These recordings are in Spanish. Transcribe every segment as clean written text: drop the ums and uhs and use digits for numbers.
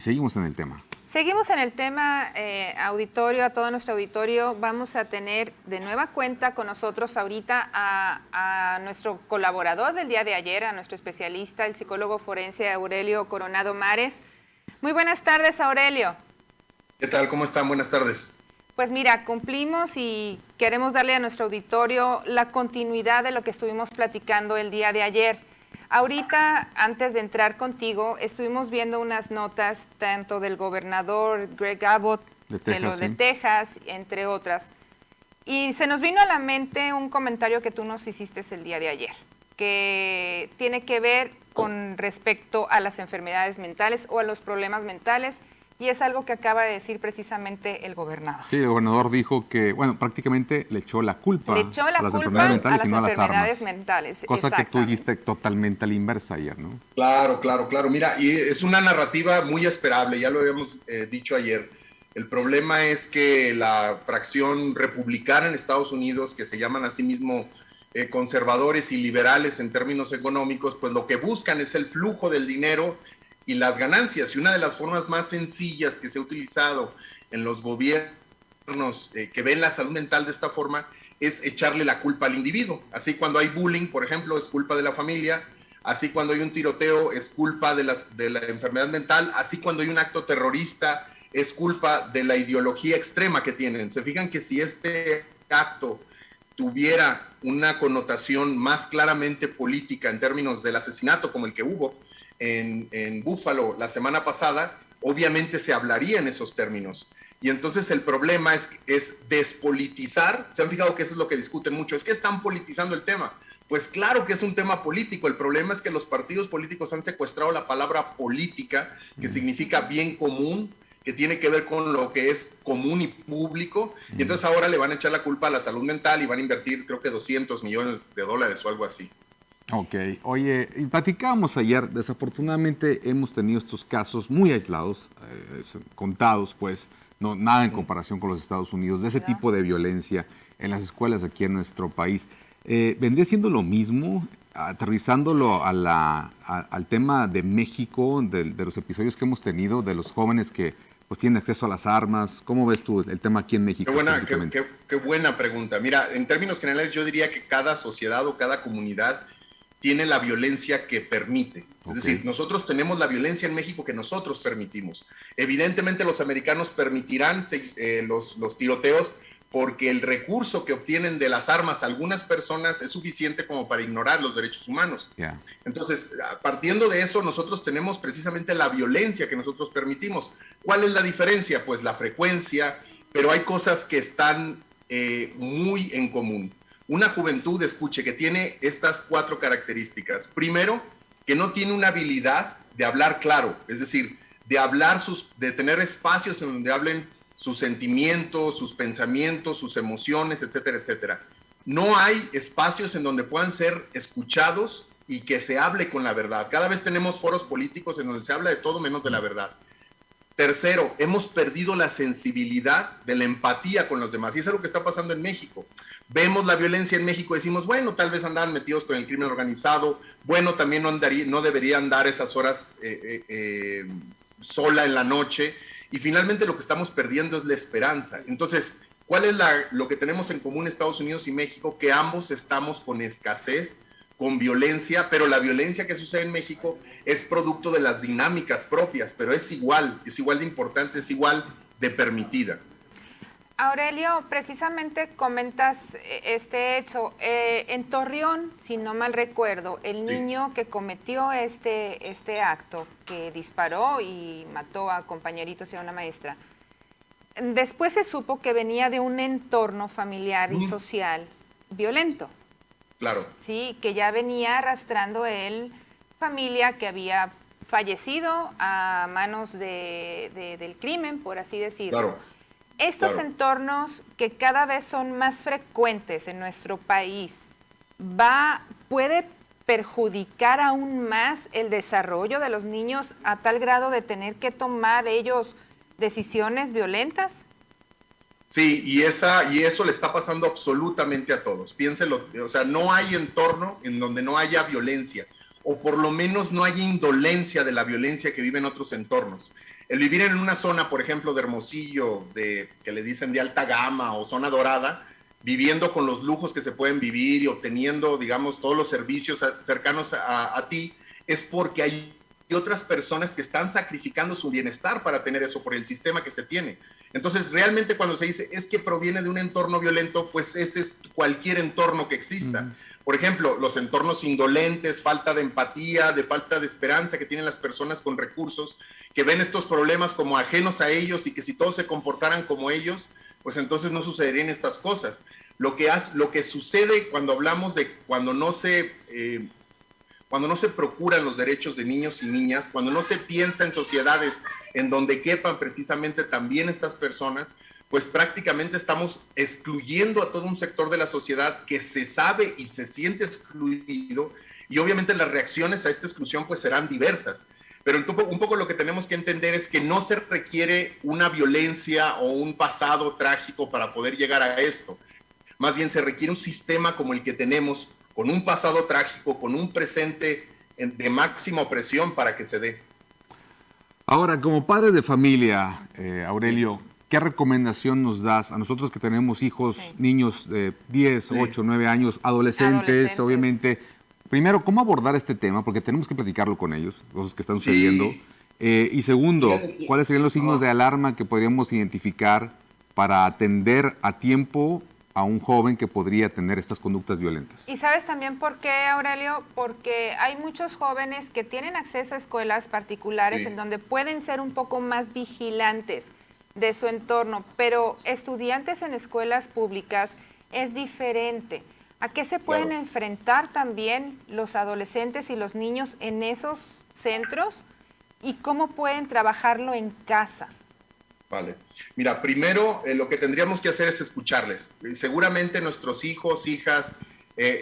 Seguimos en el tema. Seguimos en el tema, auditorio, a todo nuestro auditorio. Vamos a tener de nueva cuenta con nosotros ahorita a nuestro colaborador del día de ayer, a nuestro especialista, el psicólogo forense Aurelio Coronado Mares. Muy buenas tardes, Aurelio. ¿Qué tal? ¿Cómo están? Buenas tardes. Pues mira, cumplimos y queremos darle a nuestro auditorio la continuidad de lo que estuvimos platicando el día de ayer. Ahorita, antes de entrar contigo, estuvimos viendo unas notas tanto del gobernador Greg Abbott, de Texas, entre otras. Y se nos vino a la mente un comentario que tú nos hiciste el día de ayer, que tiene que ver con respecto a las enfermedades mentales o a los problemas mentales. Y es algo que acaba de decir precisamente el gobernador. Sí, el gobernador dijo que, bueno, prácticamente le echó la culpa a las enfermedades mentales y no a las armas. Cosa que tú dijiste totalmente a la inversa ayer, ¿no? Claro. Mira, y es una narrativa muy esperable, ya lo habíamos dicho ayer. El problema es que la fracción republicana en Estados Unidos, que se llaman a sí mismo conservadores y liberales en términos económicos, pues lo que buscan es el flujo del dinero y las ganancias, y una de las formas más sencillas que se ha utilizado en los gobiernos que ven la salud mental de esta forma es echarle la culpa al individuo. Así cuando hay bullying, por ejemplo, es culpa de la familia, así cuando hay un tiroteo es culpa de la enfermedad mental, así cuando hay un acto terrorista es culpa de la ideología extrema que tienen. Se fijan que si este acto tuviera una connotación más claramente política en términos del asesinato como el que hubo en Buffalo la semana pasada, obviamente se hablaría en esos términos. Y entonces el problema es despolitizar. Se han fijado que eso es lo que discuten mucho. Es que están politizando el tema. Pues claro que es un tema político. El problema es que los partidos políticos han secuestrado la palabra política, que significa bien común, que tiene que ver con lo que es común y público. Y entonces ahora le van a echar la culpa a la salud mental y van a invertir, creo que $200 millones o algo así. Ok, oye, y platicábamos ayer, desafortunadamente hemos tenido estos casos muy aislados, contados pues, no nada en comparación con los Estados Unidos, de ese tipo de violencia en las escuelas aquí en nuestro país. ¿Vendría siendo lo mismo, aterrizándolo al tema de México, de los episodios que hemos tenido, de los jóvenes que pues tienen acceso a las armas? ¿Cómo ves tú el tema aquí en México? Qué buena pregunta. Mira, en términos generales yo diría que cada sociedad o cada comunidad tiene la violencia que permite. Es decir, nosotros tenemos la violencia en México que nosotros permitimos. Evidentemente los americanos permitirán los tiroteos porque el recurso que obtienen de las armas algunas personas es suficiente como para ignorar los derechos humanos. Entonces, partiendo de eso, nosotros tenemos precisamente la violencia que nosotros permitimos. ¿Cuál es la diferencia? Pues la frecuencia, pero hay cosas que están muy en común. Una juventud, escuche, que tiene estas 4 características. Primero, que no tiene una habilidad de hablar claro, es decir, de tener espacios en donde hablen sus sentimientos, sus pensamientos, sus emociones, etcétera, etcétera. No hay espacios en donde puedan ser escuchados y que se hable con la verdad. Cada vez tenemos foros políticos en donde se habla de todo menos de la verdad. Tercero, hemos perdido la sensibilidad de la empatía con los demás. Y eso es lo que está pasando en México. Vemos la violencia en México y decimos, bueno, tal vez andaban metidos con el crimen organizado. Bueno, también no debería andar esas horas sola en la noche. Y finalmente lo que estamos perdiendo es la esperanza. Entonces, ¿cuál es lo que tenemos en común Estados Unidos y México? Que ambos estamos con escasez, con violencia, pero la violencia que sucede en México es producto de las dinámicas propias, pero es igual de importante, es igual de permitida. Aurelio, precisamente comentas este hecho. En Torreón, si no mal recuerdo, el niño que cometió este acto, que disparó y mató a compañeritos y a una maestra, después se supo que venía de un entorno familiar y social violento. Claro. Sí, que ya venía arrastrando él familia que había fallecido a manos del crimen, por así decirlo. Claro. Estos entornos que cada vez son más frecuentes en nuestro país, ¿puede perjudicar aún más el desarrollo de los niños a tal grado de tener que tomar ellos decisiones violentas? Sí, y eso le está pasando absolutamente a todos. Piénselo, o sea, no hay entorno en donde no haya violencia, o por lo menos no haya indolencia de la violencia que viven otros entornos. El vivir en una zona, por ejemplo, de Hermosillo, que le dicen de alta gama o zona dorada, viviendo con los lujos que se pueden vivir y obteniendo, digamos, todos los servicios cercanos a ti, es porque hay otras personas que están sacrificando su bienestar para tener eso por el sistema que se tiene. Entonces, realmente cuando se dice es que proviene de un entorno violento, pues ese es cualquier entorno que exista. Por ejemplo, los entornos indolentes, falta de empatía, de falta de esperanza que tienen las personas con recursos, que ven estos problemas como ajenos a ellos y que si todos se comportaran como ellos, pues entonces no sucederían estas cosas. Lo que sucede cuando hablamos de cuando no se procuran los derechos de niños y niñas, cuando no se piensa en sociedades en donde quepan precisamente también estas personas, pues prácticamente estamos excluyendo a todo un sector de la sociedad que se sabe y se siente excluido, y obviamente las reacciones a esta exclusión pues serán diversas. Pero un poco lo que tenemos que entender es que no se requiere una violencia o un pasado trágico para poder llegar a esto. Más bien se requiere un sistema como el que tenemos, con un pasado trágico, con un presente de máxima opresión para que se dé. Ahora, como padres de familia, Aurelio, ¿qué recomendación nos das a nosotros que tenemos hijos, niños de 10, 8, 9 años, adolescentes, obviamente? Primero, ¿cómo abordar este tema? Porque tenemos que platicarlo con ellos, cosas que están sucediendo. Y segundo, ¿cuáles serían los signos de alarma que podríamos identificar para atender a tiempo a un joven que podría tener estas conductas violentas? ¿Y sabes también por qué, Aurelio? Porque hay muchos jóvenes que tienen acceso a escuelas particulares en donde pueden ser un poco más vigilantes de su entorno, pero estudiantes en escuelas públicas es diferente. ¿A qué se pueden enfrentar también los adolescentes y los niños en esos centros y cómo pueden trabajarlo en casa? Vale. Mira, primero lo que tendríamos que hacer es escucharles. Seguramente nuestros hijos, hijas,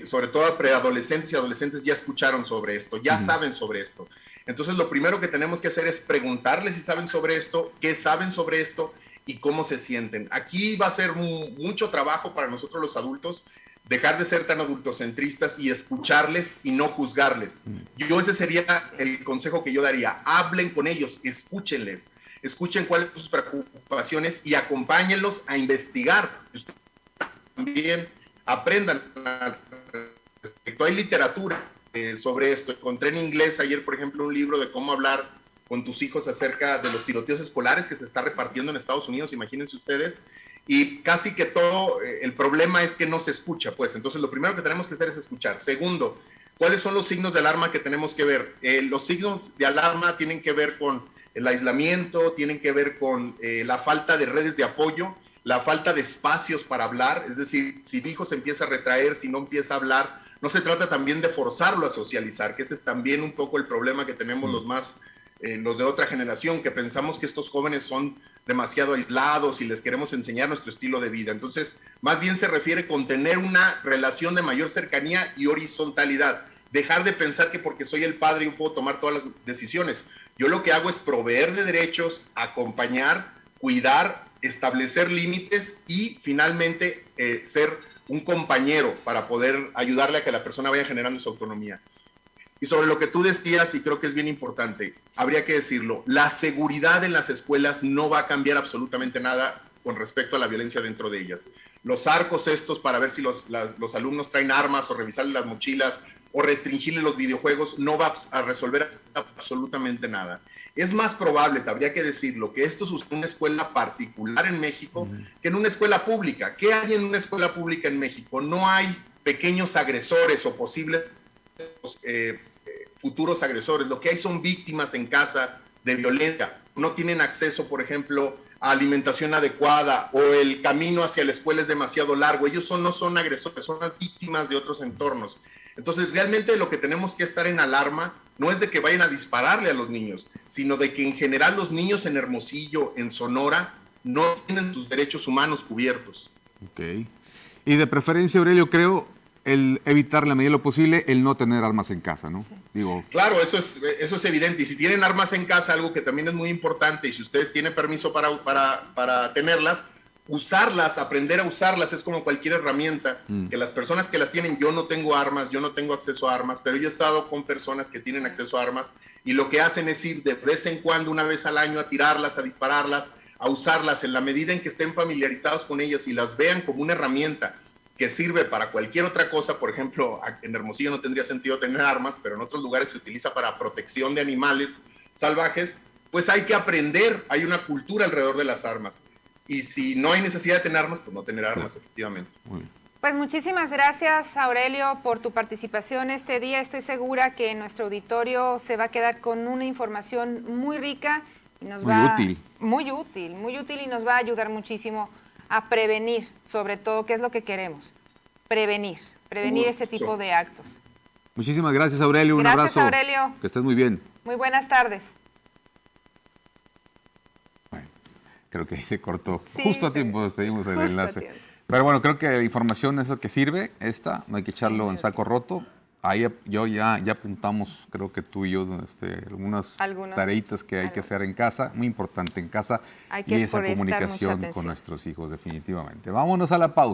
sobre todo preadolescentes y adolescentes ya escucharon sobre esto, ya saben sobre esto. Entonces lo primero que tenemos que hacer es preguntarles si saben sobre esto, qué saben sobre esto y cómo se sienten. Aquí va a ser mucho trabajo para nosotros los adultos, dejar de ser tan adultocentristas y escucharles y no juzgarles. Ese sería el consejo que yo daría. Hablen con ellos, escúchenles, escuchen cuáles son sus preocupaciones y acompáñenlos a investigar. Ustedes también aprendan. Hay literatura sobre esto. Encontré en inglés ayer, por ejemplo, un libro de cómo hablar con tus hijos acerca de los tiroteos escolares que se está repartiendo en Estados Unidos, imagínense ustedes. Y casi que todo, el problema es que no se escucha, pues. Entonces, lo primero que tenemos que hacer es escuchar. Segundo, ¿cuáles son los signos de alarma que tenemos que ver? Los signos de alarma tienen que ver con el aislamiento, tienen que ver con la falta de redes de apoyo, la falta de espacios para hablar. Es decir, si el hijo se empieza a retraer, si no empieza a hablar, no se trata también de forzarlo a socializar, que ese es también un poco el problema que tenemos los de otra generación, que pensamos que estos jóvenes son demasiado aislados y les queremos enseñar nuestro estilo de vida. Entonces, más bien se refiere con tener una relación de mayor cercanía y horizontalidad. Dejar de pensar que porque soy el padre yo puedo tomar todas las decisiones. Yo lo que hago es proveer de derechos, acompañar, cuidar, establecer límites y finalmente ser un compañero para poder ayudarle a que la persona vaya generando su autonomía. Y sobre lo que tú decías, y creo que es bien importante, habría que decirlo, la seguridad en las escuelas no va a cambiar absolutamente nada con respecto a la violencia dentro de ellas. Los arcos estos para ver si los alumnos traen armas o revisarles las mochilas o restringirles los videojuegos no va a resolver absolutamente nada. Es más probable, habría que decirlo, que esto suceda en una escuela particular en México que en una escuela pública. ¿Qué hay en una escuela pública en México? No hay pequeños agresores o posibles futuros agresores. Lo que hay son víctimas en casa de violencia. No tienen acceso, por ejemplo, a alimentación adecuada o el camino hacia la escuela es demasiado largo. Ellos no son agresores, son las víctimas de otros entornos. Entonces, realmente lo que tenemos que estar en alarma no es de que vayan a dispararle a los niños, sino de que en general los niños en Hermosillo, en Sonora, no tienen sus derechos humanos cubiertos. Ok. Y de preferencia, Aurelio, creo el evitar en la medida de lo posible el no tener armas en casa, ¿no? Sí. Claro, eso es evidente. Y si tienen armas en casa, algo que también es muy importante, y si ustedes tienen permiso para tenerlas, usarlas, aprender a usarlas es como cualquier herramienta, que las personas que las tienen, yo no tengo armas, yo no tengo acceso a armas, pero yo he estado con personas que tienen acceso a armas y lo que hacen es ir de vez en cuando, una vez al año, a tirarlas, a dispararlas, a usarlas en la medida en que estén familiarizados con ellas y las vean como una herramienta que sirve para cualquier otra cosa. Por ejemplo, en Hermosillo no tendría sentido tener armas, pero en otros lugares se utiliza para protección de animales salvajes, pues hay que aprender, hay una cultura alrededor de las armas. Y si no hay necesidad de tener armas, pues no tener armas, efectivamente. Pues muchísimas gracias, Aurelio, por tu participación este día. Estoy segura que nuestro auditorio se va a quedar con una información muy rica y nos muy útil y nos va a ayudar muchísimo a prevenir, sobre todo, ¿qué es lo que queremos? Prevenir este tipo de actos. Muchísimas gracias, Aurelio. Un abrazo. Gracias, Aurelio. Que estés muy bien. Muy buenas tardes. Bueno, creo que ahí se cortó. Sí, Justo a tiempo despedimos el enlace. Pero bueno, creo que la información es lo que sirve, no hay que echarlo en saco roto. Ahí ya apuntamos, creo que tú y yo, algunas tareitas que hay que hacer en casa, muy importante en casa, y esa comunicación con nuestros hijos, definitivamente. Vámonos a la pausa.